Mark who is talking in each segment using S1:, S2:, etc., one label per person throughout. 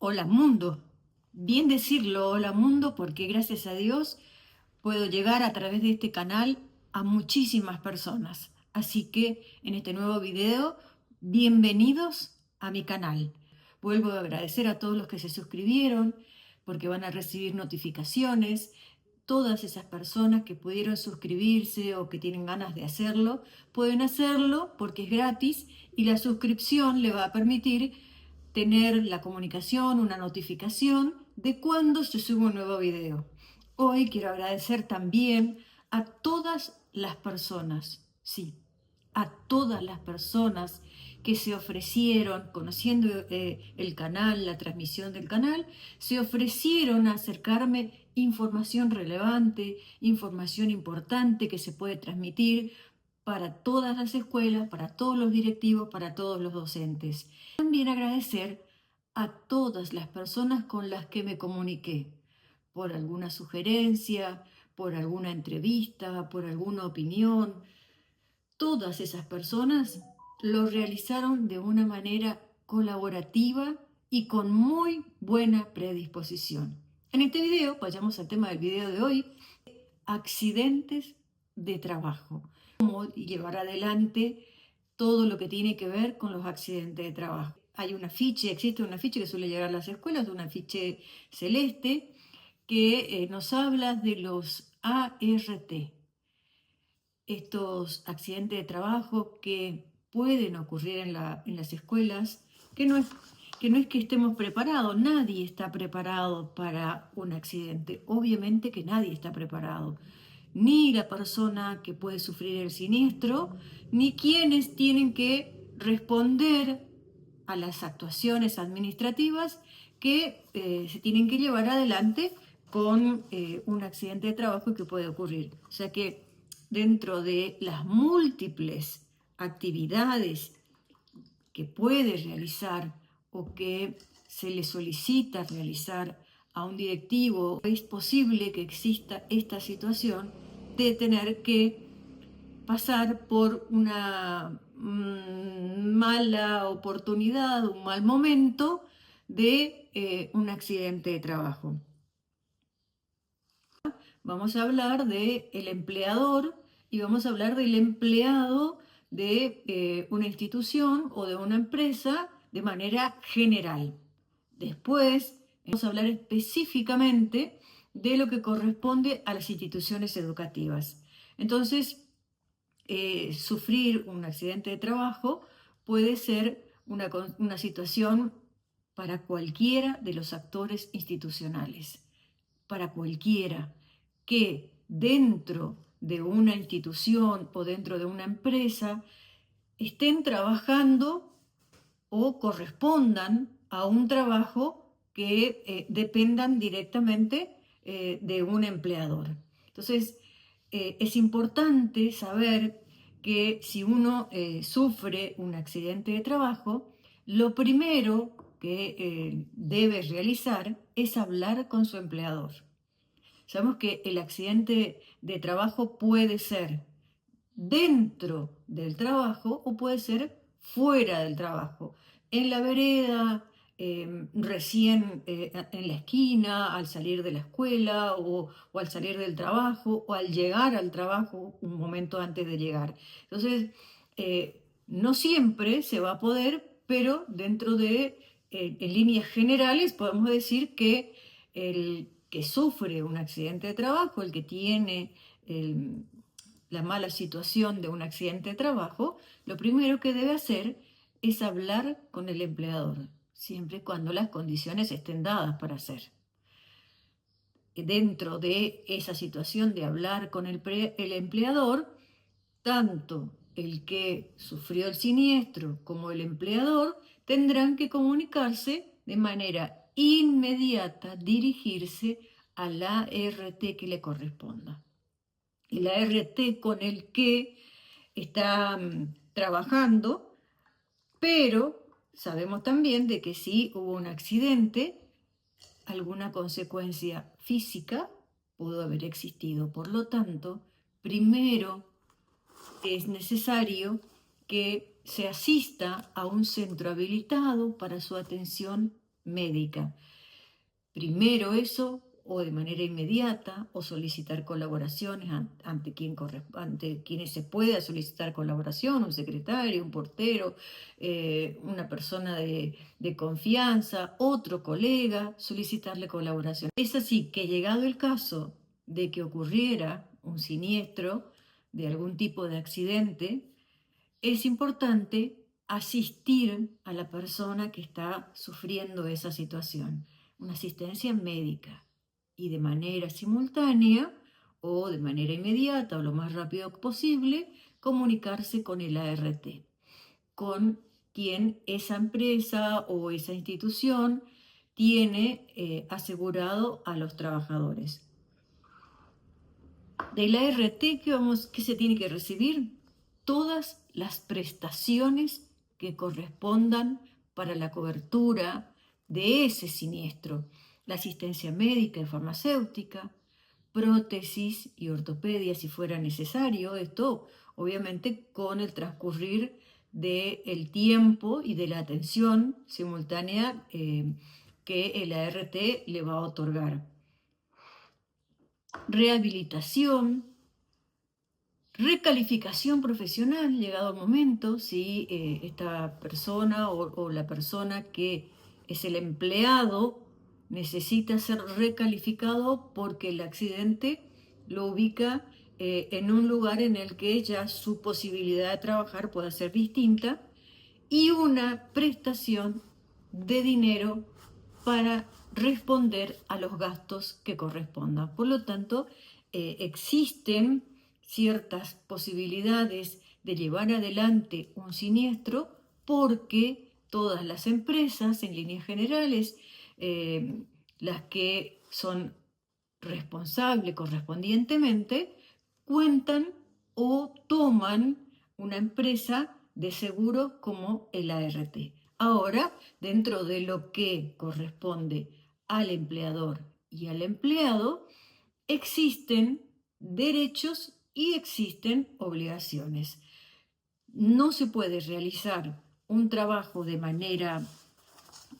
S1: Hola mundo. Bien decirlo, hola mundo, porque gracias a Dios puedo llegar a través de este canal a muchísimas personas. Así que en este nuevo video, bienvenidos a mi canal. Vuelvo a agradecer a todos los que se suscribieron porque van a recibir notificaciones. Todas esas personas que pudieron suscribirse o que tienen ganas de hacerlo, pueden hacerlo porque es gratis y la suscripción le va a permitir tener la comunicación, una notificación de cuando se sube un nuevo video. Hoy quiero agradecer también a todas las personas, sí, a todas las personas que se ofrecieron, conociendo el canal, la transmisión del canal, se ofrecieron a acercarme información relevante, información importante que se puede transmitir para todas las escuelas, para todos los directivos, para todos los docentes. También agradecer a todas las personas con las que me comuniqué, por alguna sugerencia, por alguna entrevista, por alguna opinión. Todas esas personas lo realizaron de una manera colaborativa y con muy buena predisposición. En este video, vayamos al tema del video de hoy, accidentes de trabajo. Cómo llevar adelante todo lo que tiene que ver con los accidentes de trabajo. Hay un afiche, existe un afiche que suele llegar a las escuelas, un afiche celeste, que nos habla de los ART, estos accidentes de trabajo que pueden ocurrir en las escuelas, que no es que estemos preparados, nadie está preparado para un accidente, obviamente que nadie está preparado, ni la persona que puede sufrir el siniestro, ni quienes tienen que responder a las actuaciones administrativas que se tienen que llevar adelante con un accidente de trabajo que puede ocurrir. O sea que dentro de las múltiples actividades que puede realizar o que se le solicita realizar a un directivo, es posible que exista esta situación de tener que pasar por una mala oportunidad, un mal momento de un accidente de trabajo. Vamos a hablar del empleador y vamos a hablar del empleado de una institución o de una empresa de manera general. Después vamos a hablar específicamente de lo que corresponde a las instituciones educativas. Entonces, sufrir un accidente de trabajo puede ser una situación para cualquiera de los actores institucionales, para cualquiera que dentro de una institución o dentro de una empresa estén trabajando o correspondan a un trabajo que dependan directamente de un empleador. Entonces, es importante saber que si uno sufre un accidente de trabajo, lo primero que debe realizar es hablar con su empleador. Sabemos que el accidente de trabajo puede ser dentro del trabajo o puede ser fuera del trabajo, en la vereda, recién en la esquina, al salir de la escuela o al salir del trabajo o al llegar al trabajo un momento antes de llegar. Entonces, no siempre se va a poder, pero dentro de, en líneas generales, podemos decir que el que sufre un accidente de trabajo, el que tiene la mala situación de un accidente de trabajo, lo primero que debe hacer es hablar con el empleador, siempre y cuando las condiciones estén dadas para hacer. Dentro de esa situación de hablar con el empleador, tanto el que sufrió el siniestro como el empleador tendrán que comunicarse de manera inmediata, dirigirse a la ART que le corresponda. El ART con el que está trabajando, pero sabemos también de que si hubo un accidente, alguna consecuencia física pudo haber existido. Por lo tanto, primero es necesario que se asista a un centro habilitado para su atención médica. Primero eso, o de manera inmediata, o solicitar colaboraciones ante quienes se pueda solicitar colaboración, un secretario, un portero, una persona de confianza, otro colega, solicitarle colaboración. Es así que llegado el caso de que ocurriera un siniestro de algún tipo de accidente, es importante asistir a la persona que está sufriendo esa situación, una asistencia médica, y de manera simultánea o de manera inmediata o lo más rápido posible comunicarse con el ART, con quien esa empresa o esa institución tiene asegurado a los trabajadores. Del ART, ¿qué se tiene que recibir? Todas las prestaciones que correspondan para la cobertura de ese siniestro. La asistencia médica y farmacéutica, prótesis y ortopedia si fuera necesario. Esto obviamente con el transcurrir del tiempo y de la atención simultánea que el ART le va a otorgar. Rehabilitación, recalificación profesional, llegado el momento, si esta persona o la persona que es el empleado necesita ser recalificado porque el accidente lo ubica en un lugar en el que ya su posibilidad de trabajar pueda ser distinta, y una prestación de dinero para responder a los gastos que correspondan. Por lo tanto, existen ciertas posibilidades de llevar adelante un siniestro porque todas las empresas, en líneas generales, las que son responsables correspondientemente, cuentan o toman una empresa de seguro como el ART. Ahora, dentro de lo que corresponde al empleador y al empleado, existen derechos y existen obligaciones. No se puede realizar un trabajo de manera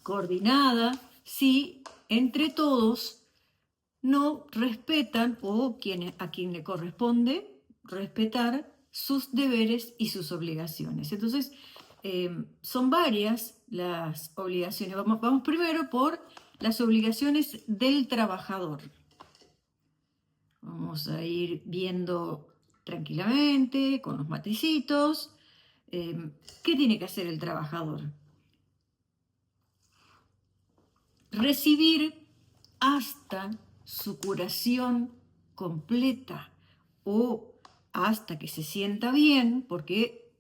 S1: coordinada si entre todos no respetan o a quien le corresponde respetar sus deberes y sus obligaciones. Entonces, son varias las obligaciones. Vamos primero por las obligaciones del trabajador. Vamos a ir viendo tranquilamente, con los matecitos, qué tiene que hacer el trabajador. Recibir hasta su curación completa o hasta que se sienta bien, porque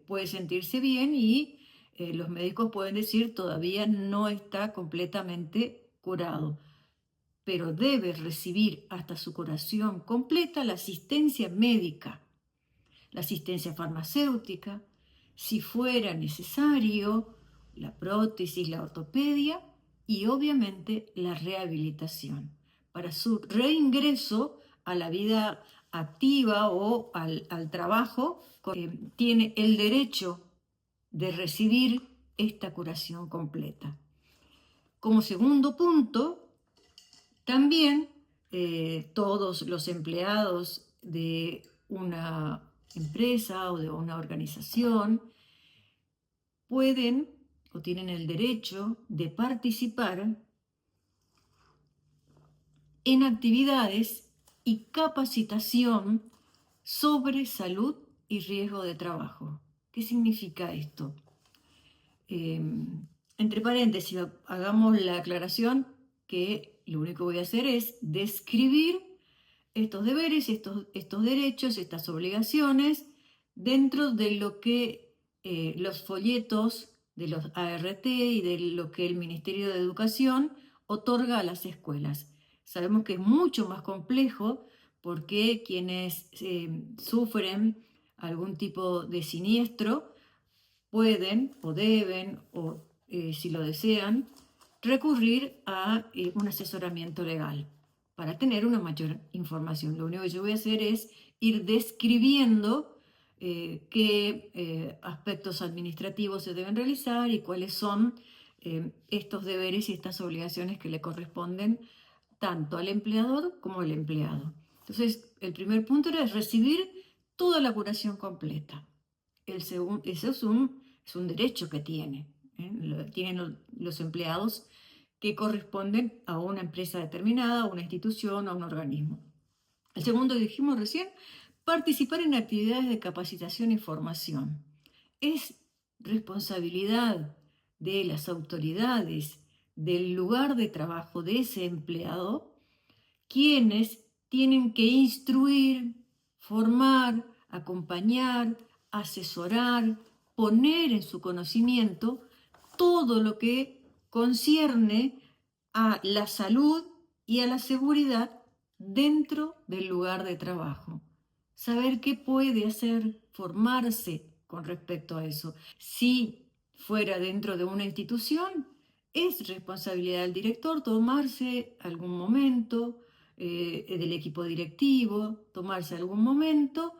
S1: puede sentirse bien y los médicos pueden decir todavía no está completamente curado, pero debe recibir hasta su curación completa la asistencia médica, la asistencia farmacéutica, si fuera necesario, la prótesis, la ortopedia y obviamente la rehabilitación para su reingreso a la vida activa o al trabajo. Tiene el derecho de recibir esta curación completa. Como segundo punto, también todos los empleados de una empresa o de una organización pueden o tienen el derecho de participar en actividades y capacitación sobre salud y riesgo de trabajo. ¿Qué significa esto? Entre paréntesis, hagamos la aclaración que lo único que voy a hacer es describir estos deberes, estos derechos, estas obligaciones dentro de lo que los folletos de los ART y de lo que el Ministerio de Educación otorga a las escuelas. Sabemos que es mucho más complejo porque quienes sufren algún tipo de siniestro pueden o deben, o si lo desean, recurrir a un asesoramiento legal para tener una mayor información. Lo único que yo voy a hacer es ir describiendo qué aspectos administrativos se deben realizar y cuáles son estos deberes y estas obligaciones que le corresponden tanto al empleador como al empleado. Entonces, el primer punto era recibir toda la curación completa. El segundo, eso es un derecho que tienen los empleados que corresponden a una empresa determinada, a una institución o a un organismo. El segundo, dijimos recién, participar en actividades de capacitación y formación. Es responsabilidad de las autoridades del lugar de trabajo de ese empleado quienes tienen que instruir, formar, acompañar, asesorar, poner en su conocimiento todo lo que concierne a la salud y a la seguridad dentro del lugar de trabajo. Saber qué puede hacer, formarse con respecto a eso. Si fuera dentro de una institución, es responsabilidad del director tomarse algún momento, del equipo directivo, tomarse algún momento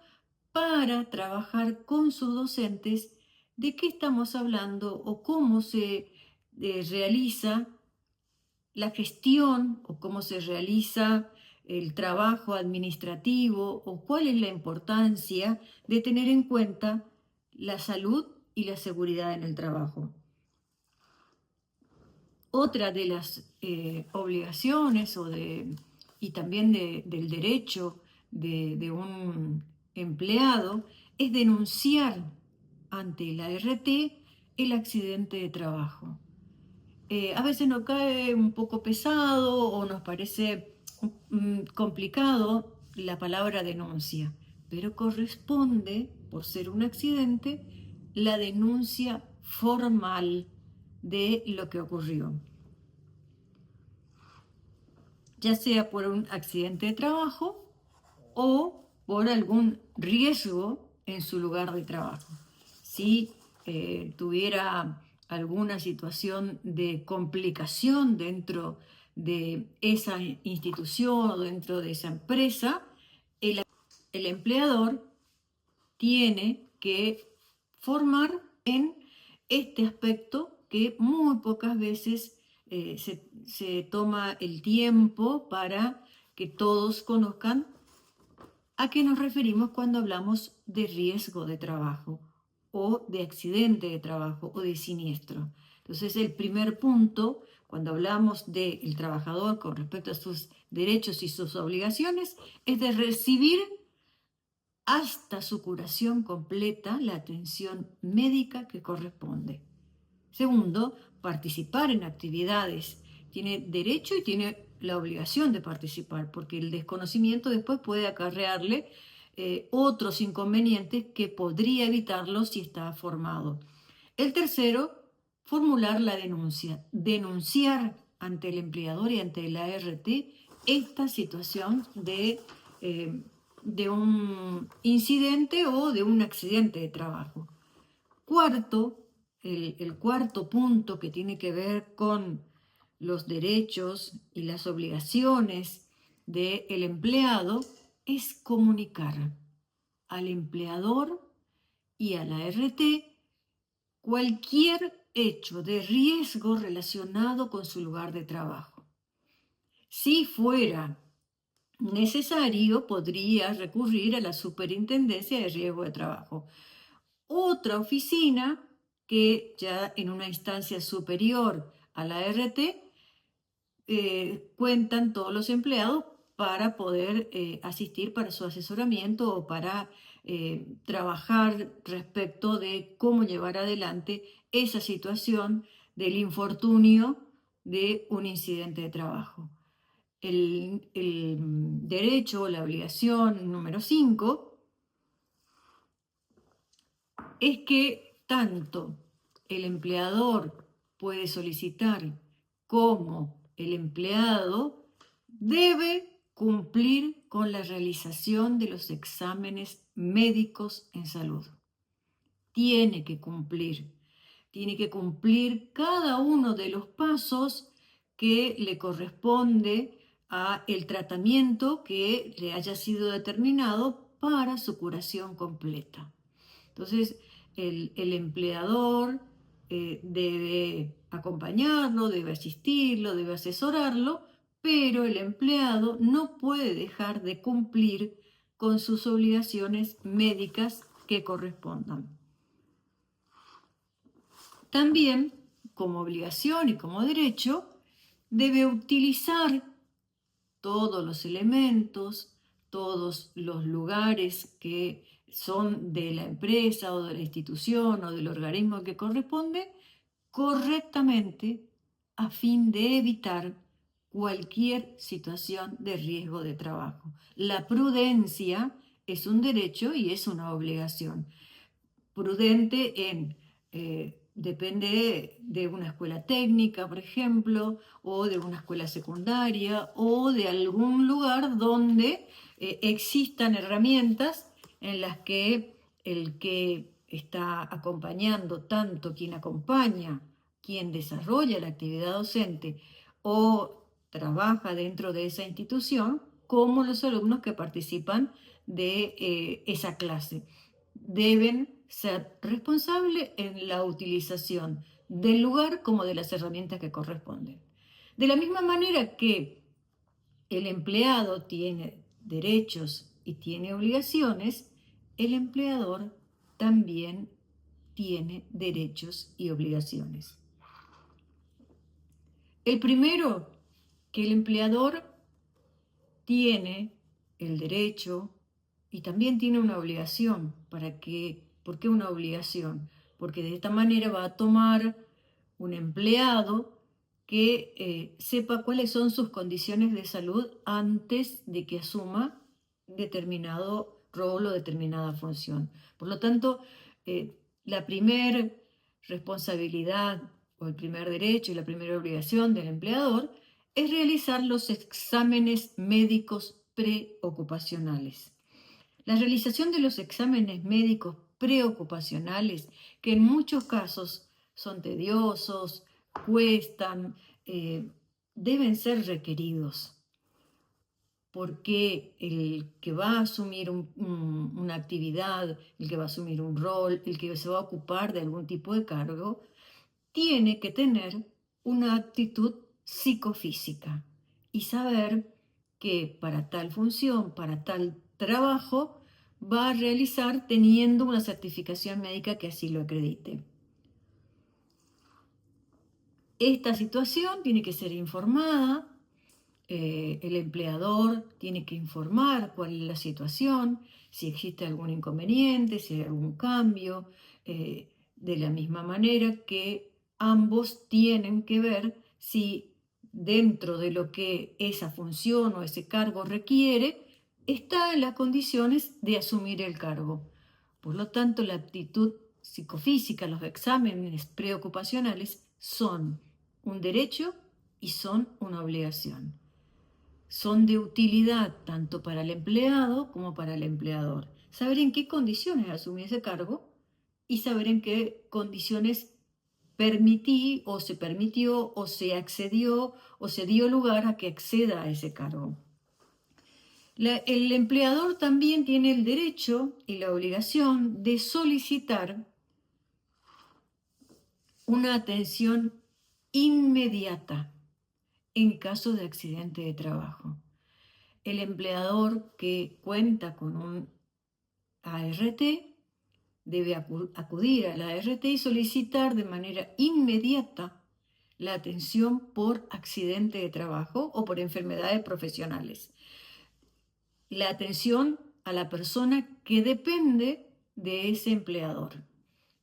S1: para trabajar con sus docentes de qué estamos hablando o cómo se realiza la gestión o cómo se realiza el trabajo administrativo o cuál es la importancia de tener en cuenta la salud y la seguridad en el trabajo. Otra de las obligaciones y también del derecho de un empleado es denunciar ante la RT el accidente de trabajo. A veces nos cae un poco pesado o nos parece complicado la palabra denuncia, pero corresponde, por ser un accidente, la denuncia formal de lo que ocurrió, ya sea por un accidente de trabajo o por algún riesgo en su lugar de trabajo. Si tuviera alguna situación de complicación dentro de esa institución o dentro de esa empresa, el empleador tiene que formar en este aspecto que muy pocas veces se toma el tiempo para que todos conozcan a qué nos referimos cuando hablamos de riesgo de trabajo o de accidente de trabajo o de siniestro. Entonces, el primer punto, cuando hablamos del trabajador con respecto a sus derechos y sus obligaciones, es de recibir hasta su curación completa la atención médica que corresponde. Segundo, participar en actividades. Tiene derecho y tiene la obligación de participar, porque el desconocimiento después puede acarrearle otros inconvenientes que podría evitarlo si está formado. El tercero, formular la denuncia. Denunciar ante el empleador y ante la ART esta situación de un incidente o de un accidente de trabajo. Cuarto, el cuarto punto que tiene que ver con los derechos y las obligaciones del empleado es comunicar al empleador y a la RT cualquier hecho de riesgo relacionado con su lugar de trabajo. Si fuera necesario, podría recurrir a la Superintendencia de Riesgo de Trabajo. Otra oficina que ya en una instancia superior a la RT cuentan todos los empleados para poder asistir para su asesoramiento o para trabajar respecto de cómo llevar adelante esa situación del infortunio de un incidente de trabajo. El derecho o la obligación número 5 es que tanto el empleador puede solicitar como el empleado debe cumplir con la realización de los exámenes médicos en salud. Tiene que cumplir cada uno de los pasos que le corresponde a el tratamiento que le haya sido determinado para su curación completa. Entonces, el empleador debe acompañarlo, debe asistirlo, debe asesorarlo, pero el empleado no puede dejar de cumplir con sus obligaciones médicas que correspondan. También, como obligación y como derecho, debe utilizar todos los elementos, todos los lugares que son de la empresa o de la institución o del organismo que corresponde correctamente a fin de evitar cualquier situación de riesgo de trabajo. La prudencia es un derecho y es una obligación. Prudente depende de una escuela técnica, por ejemplo, o de una escuela secundaria, o de algún lugar donde existan herramientas en las que el que está acompañando, tanto quien acompaña, quien desarrolla la actividad docente o trabaja dentro de esa institución, como los alumnos que participan de esa clase deben ser responsables en la utilización del lugar como de las herramientas que corresponden. De la misma manera que el empleado tiene derechos y tiene obligaciones, el empleador también tiene derechos y obligaciones. El primero, que el empleador tiene el derecho y también tiene una obligación. ¿Por qué una obligación? Porque de esta manera va a tomar un empleado que sepa cuáles son sus condiciones de salud antes de que asuma determinado rol o determinada función. Por lo tanto, la primera responsabilidad o el primer derecho y la primera obligación del empleador es realizar los exámenes médicos preocupacionales. La realización de los exámenes médicos preocupacionales, que en muchos casos son tediosos, cuestan, deben ser requeridos, porque el que va a asumir una actividad, el que va a asumir un rol, el que se va a ocupar de algún tipo de cargo, tiene que tener una actitud psicofísica y saber que para tal función, para tal trabajo, va a realizar teniendo una certificación médica que así lo acredite. Esta situación tiene que ser informada, el empleador tiene que informar cuál es la situación, si existe algún inconveniente, si hay algún cambio, de la misma manera que ambos tienen que ver si dentro de lo que esa función o ese cargo requiere, está en las condiciones de asumir el cargo. Por lo tanto, la aptitud psicofísica, los exámenes preocupacionales son un derecho y son una obligación. Son de utilidad tanto para el empleado como para el empleador. Saber en qué condiciones asumí ese cargo y saber en qué condiciones permití o se permitió o se accedió o se dio lugar a que acceda a ese cargo. El empleador también tiene el derecho y la obligación de solicitar una atención inmediata en caso de accidente de trabajo. El empleador que cuenta con un ART debe acudir a la ART y solicitar de manera inmediata la atención por accidente de trabajo o por enfermedades profesionales. La atención a la persona que depende de ese empleador.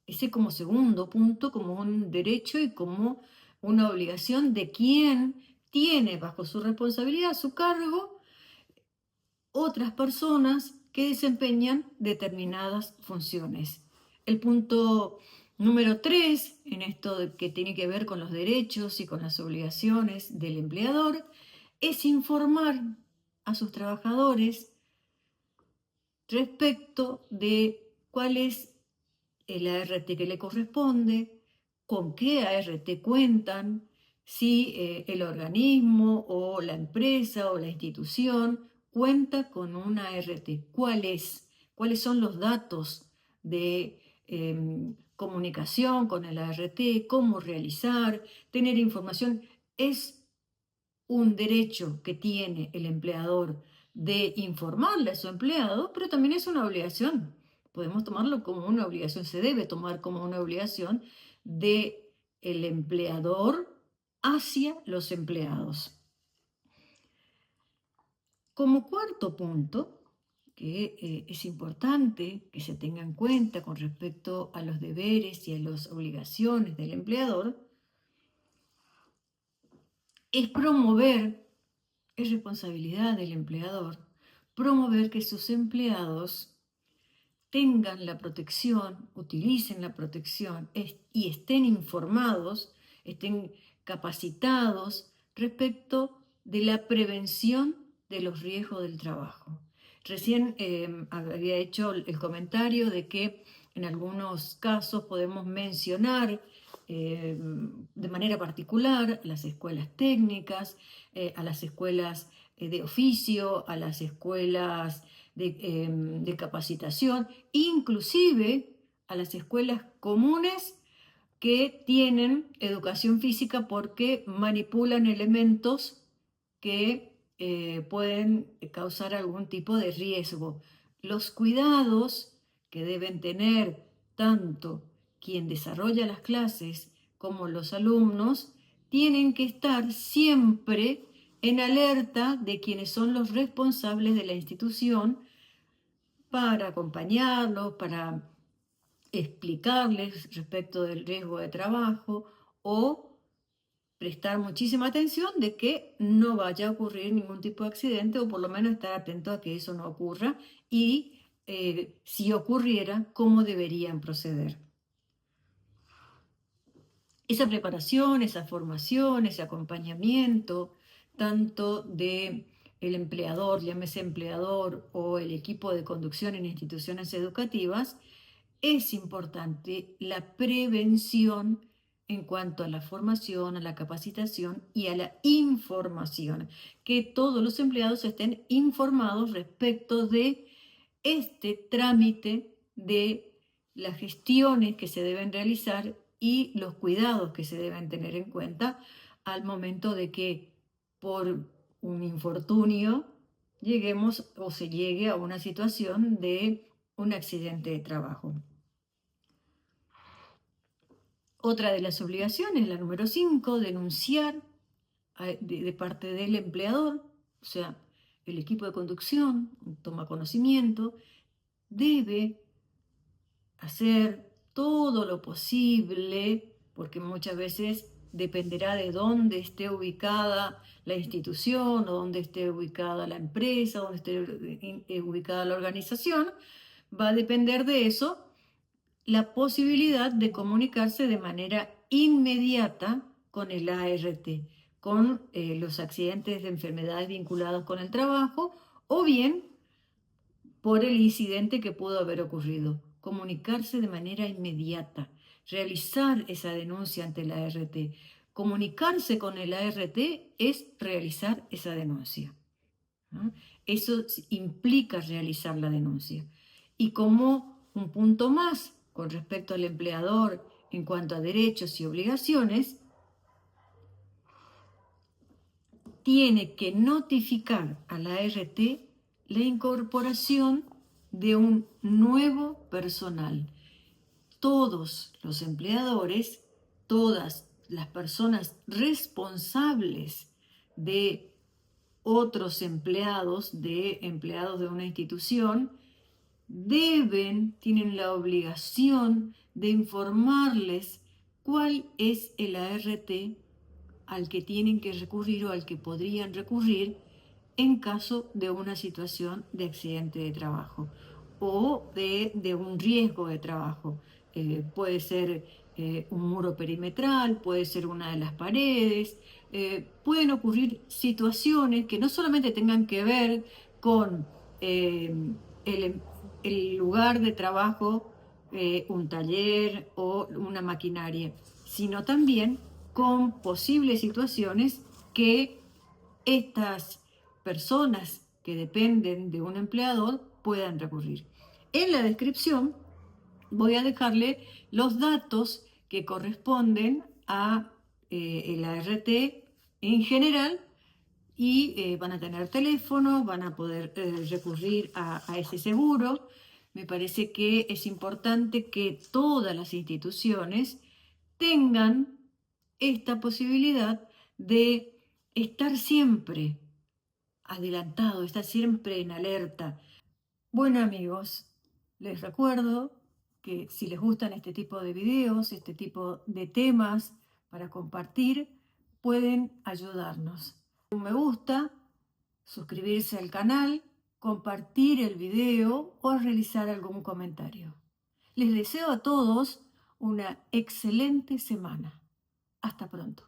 S1: Ese como segundo punto, como un derecho y como una obligación de quien tiene bajo su responsabilidad, su cargo, otras personas que desempeñan determinadas funciones. El punto número 3, en esto que tiene que ver con los derechos y con las obligaciones del empleador, es informar a sus trabajadores respecto de cuál es el ART que le corresponde, con qué ART cuentan, si el organismo o la empresa o la institución cuenta con una ART. ¿Cuál es? ¿Cuáles son los datos de comunicación con el ART, cómo realizar, tener información. Es un derecho que tiene el empleador de informarle a su empleado, pero también es una obligación. Podemos tomarlo como una obligación, se debe tomar como una obligación de el empleador hacia los empleados. Como cuarto punto, que es importante que se tenga en cuenta con respecto a los deberes y a las obligaciones del empleador, es promover, es responsabilidad del empleador, promover que sus empleados tengan la protección, utilicen la protección y estén informados, estén capacitados respecto de la prevención de los riesgos del trabajo. Recién había hecho el comentario de que en algunos casos podemos mencionar de manera particular a las escuelas técnicas, a las escuelas de oficio, a las escuelas de capacitación, inclusive a las escuelas comunes que tienen educación física porque manipulan elementos que pueden causar algún tipo de riesgo. Los cuidados que deben tener tanto quien desarrolla las clases como los alumnos tienen que estar siempre en alerta de quienes son los responsables de la institución para acompañarlos, para explicarles respecto del riesgo de trabajo o prestar muchísima atención de que no vaya a ocurrir ningún tipo de accidente o por lo menos estar atento a que eso no ocurra y si ocurriera, cómo deberían proceder. Esa preparación, esa formación, ese acompañamiento, tanto de el empleador, llámese empleador o el equipo de conducción en instituciones educativas, es importante la prevención en cuanto a la formación, a la capacitación y a la información, que todos los empleados estén informados respecto de este trámite de las gestiones que se deben realizar y los cuidados que se deben tener en cuenta al momento de que por un infortunio lleguemos o se llegue a una situación de un accidente de trabajo. Otra de las obligaciones, la número 5, denunciar de parte del empleador, o sea, el equipo de conducción toma conocimiento, debe hacer todo lo posible, porque muchas veces dependerá de dónde esté ubicada la institución o dónde esté ubicada la empresa, dónde esté ubicada la organización, va a depender de eso la posibilidad de comunicarse de manera inmediata con el ART, con los accidentes de enfermedades vinculados con el trabajo o bien por el incidente que pudo haber ocurrido. Comunicarse de manera inmediata, realizar esa denuncia ante el ART. Comunicarse con el ART es realizar esa denuncia, ¿no? Eso implica realizar la denuncia. Y como un punto más con respecto al empleador en cuanto a derechos y obligaciones, tiene que notificar a la ART la incorporación de un nuevo personal. Todos los empleadores, todas las personas responsables de otros empleados, de una institución, tienen la obligación de informarles cuál es el ART al que tienen que recurrir o al que podrían recurrir en caso de una situación de accidente de trabajo o de un riesgo de trabajo. Puede ser un muro perimetral, puede ser una de las paredes, pueden ocurrir situaciones que no solamente tengan que ver con el, el lugar de trabajo, un taller o una maquinaria, sino también con posibles situaciones que estas personas que dependen de un empleador puedan recurrir. En la descripción voy a dejarle los datos que corresponden a el ART en general y van a tener teléfono, van a poder recurrir a ese seguro. Me parece que es importante que todas las instituciones tengan esta posibilidad de estar siempre adelantado, estar siempre en alerta. Bueno amigos, les recuerdo que si les gustan este tipo de videos, este tipo de temas para compartir, pueden ayudarnos. Un me gusta, suscribirse al canal, compartir el video o realizar algún comentario. Les deseo a todos una excelente semana. Hasta pronto.